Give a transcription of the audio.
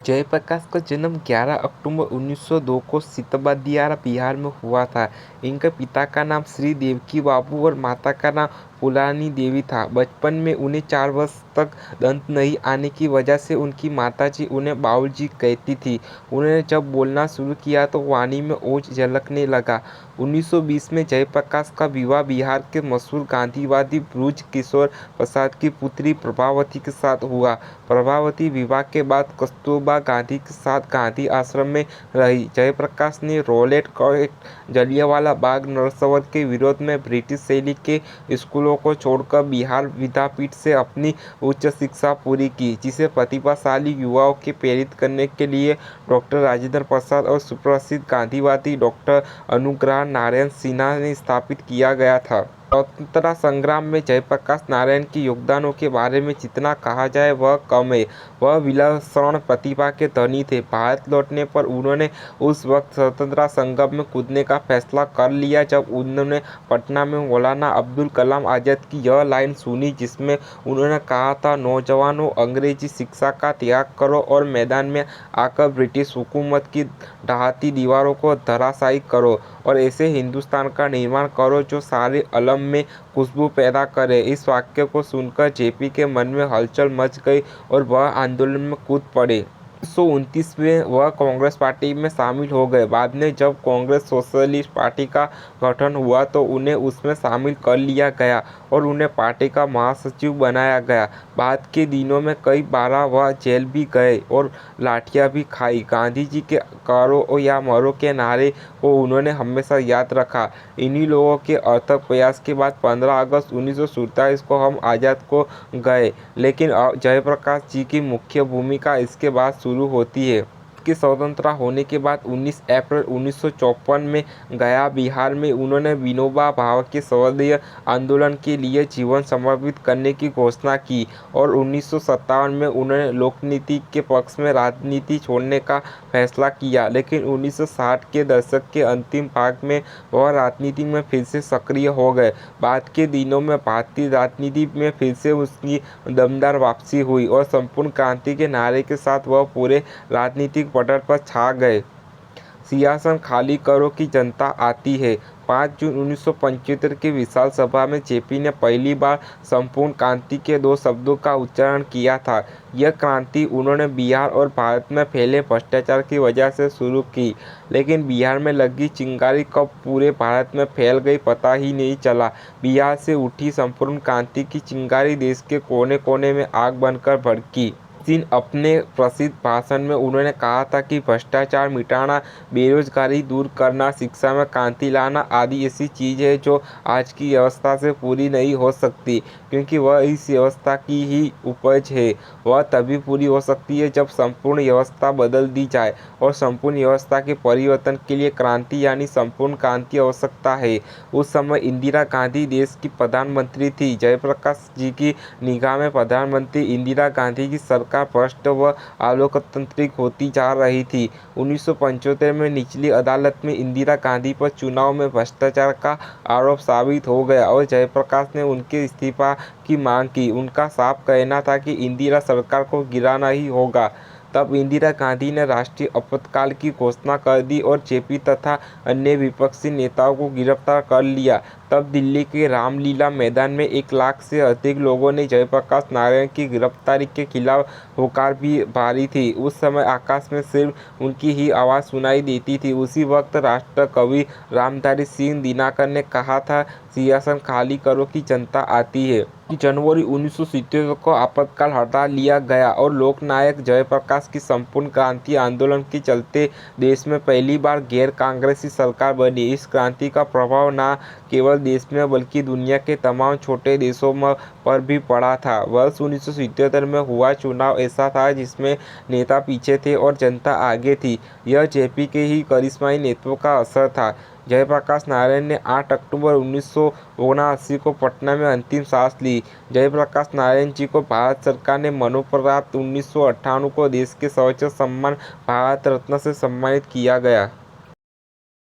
जयप्रकाश का जन्म 11 अक्टूबर 1902 को सितबदियारा, बिहार में हुआ था। इनके पिता का नाम श्री देवकी बाबू और माता का नाम फुलानी देवी था। बचपन में उन्हें 4 वर्ष तक दांत नहीं आने की वजह से उनकी माताजी उन्हें बाबूजी कहती थी। उन्होंने जब बोलना शुरू किया तो वाणी में ओज झलकने लगा। 1920 में जयप्रकाश का विवाह बिहार के मशहूर गांधीवादी बृज किशोर प्रसाद की पुत्री प्रभावती के साथ हुआ। प्रभावती विवाह के बाद कस्तूरबा गांधी के साथ गांधी आश्रम में रही। जयप्रकाश ने रॉलेट एक्ट, जलियांवाला बाग नरसंवार के विरोध में ब्रिटिश शैली के स्कूलों को छोड़कर बिहार विद्यापीठ से अपनी उच्च शिक्षा पूरी की, जिसे प्रतिभाशाली युवाओं के प्रेरित करने के लिए डॉक्टर राजेंद्र प्रसाद और सुप्रसिद्ध गांधीवादी डॉक्टर अनुग्रह नारायण सिन्हा ने स्थापित किया गया था। स्वतंत्रता संग्राम में जयप्रकाश नारायण के योगदानों के बारे में जितना कहा जाए वह कम है। वह विलक्षण प्रतिभा के धनी थे। भारत लौटने पर उन्होंने उस वक्त स्वतंत्रता संग्राम में कूदने का फैसला कर लिया जब उन्होंने पटना में मौलाना अब्दुल कलाम आज़ाद की यह लाइन सुनी, जिसमें उन्होंने कहा था, नौजवानों, अंग्रेजी शिक्षा का त्याग करो और मैदान में आकर ब्रिटिश हुकूमत की ढहती दीवारों को धराशायी करो और ऐसे हिंदुस्तान का निर्माण करो जो सारे आलम में खुशबू पैदा करे। इस वाक्य को सुनकर जेपी के मन में हलचल मच गई और वह आंदोलन में कूद पड़े। 1929 में वह कांग्रेस पार्टी में शामिल हो गए। बाद में जब कांग्रेस सोशलिस्ट पार्टी का गठन हुआ तो उन्हें उसमें शामिल कर लिया गया और उन्हें पार्टी का महासचिव बनाया गया। बाद के दिनों में कई बार वह जेल भी गए और लाठियां भी खाई। गांधी जी के करो या मरो के नारे को उन्होंने हमेशा याद रखा। इन्हीं लोगों के अथक प्रयास के बाद 15 अगस्त 1947 को हम आज़ाद हो गए, लेकिन जयप्रकाश जी की मुख्य भूमिका इसके बाद शुरू होती है। के स्वतंत्र होने के बाद 19 अप्रैल 1954 में गया बिहार में उन्होंने विनोबा भावे के सर्वोदय आंदोलन के लिए जीवन समर्पित करने की घोषणा की और 1957 में उन्होंने लोकनीति के पक्ष में राजनीति छोड़ने का फैसला किया। लेकिन 1960 के दशक के अंतिम भाग में वह राजनीति में फिर से सक्रिय हो गए। बाद के दिनों में भारतीय राजनीति में फिर से उसकी दमदार वापसी हुई और संपूर्ण क्रांति के नारे के साथ वह पूरे राजनीतिक पटल पर छा गए। सिंहासन खाली करो की जनता आती है। 5 जून 1975 की विशाल सभा में जेपी ने पहली बार संपूर्ण क्रांति के 2 शब्दों का उच्चारण किया था। यह क्रांति उन्होंने बिहार और भारत में फैले भ्रष्टाचार की वजह से शुरू की, लेकिन बिहार में लगी चिंगारी कब पूरे भारत में फैल गई पता ही नहीं चला। बिहार से उठी संपूर्ण क्रांति की चिंगारी देश के कोने कोने में आग बनकर भड़की। दिन अपने प्रसिद्ध भाषण में उन्होंने कहा था कि भ्रष्टाचार मिटाना, बेरोजगारी दूर करना, शिक्षा में क्रांति लाना आदि ऐसी चीज़ है जो आज की व्यवस्था से पूरी नहीं हो सकती, क्योंकि वह इस व्यवस्था की ही उपज है। वह तभी पूरी हो सकती है जब संपूर्ण व्यवस्था बदल दी जाए और संपूर्ण व्यवस्था के परिवर्तन के लिए क्रांति यानी संपूर्ण क्रांति आवश्यकता है। उस समय इंदिरा गांधी देश की प्रधानमंत्री थी। जयप्रकाश जी की निगाह में प्रधानमंत्री इंदिरा गांधी की सरकार भ्रष्ट व अलोकतांत्रिक होती जा रही थी। 1975 में निचली अदालत में इंदिरा गांधी पर चुनाव में भ्रष्टाचार का आरोप साबित हो गया और जयप्रकाश ने उनके इस्तीफा की मांग की। उनका साफ कहना था कि इंदिरा सरकार को गिराना ही होगा। तब इंदिरा गांधी ने राष्ट्रीय आपातकाल की घोषणा कर दी और जेपी तथा अन्य विपक्षी नेताओं को गिरफ्तार कर लिया। तब दिल्ली के रामलीला मैदान में 1 लाख से अधिक लोगों ने जयप्रकाश नारायण की गिरफ्तारी के खिलाफ हुंकार भी भरी थी। उस समय आकाश में सिर्फ उनकी ही आवाज़ सुनाई देती थी। उसी वक्त राष्ट्र कवि रामधारी सिंह दिनकर ने कहा था, सिंहासन खाली करो की जनता आती है। जनवरी 1977 को आपातकाल हटा लिया गया और लोकनायक जयप्रकाश की संपूर्ण क्रांति आंदोलन के चलते देश में पहली बार गैर कांग्रेसी सरकार बनी। इस क्रांति का प्रभाव न केवल देश में बल्कि दुनिया के तमाम छोटे देशों पर भी पड़ा था। वर्ष 1977 में हुआ चुनाव ऐसा था जिसमें नेता पीछे थे और जनता आगे थी। यह जेपी के ही करिश्माई नेतृत्व का असर था। जयप्रकाश नारायण ने 8 अक्टूबर 1979 को पटना में अंतिम सांस ली। जयप्रकाश नारायण जी को भारत सरकार ने मरणोपरांत 1998 को देश के सर्वोच्च सम्मान भारत रत्न से सम्मानित किया गया।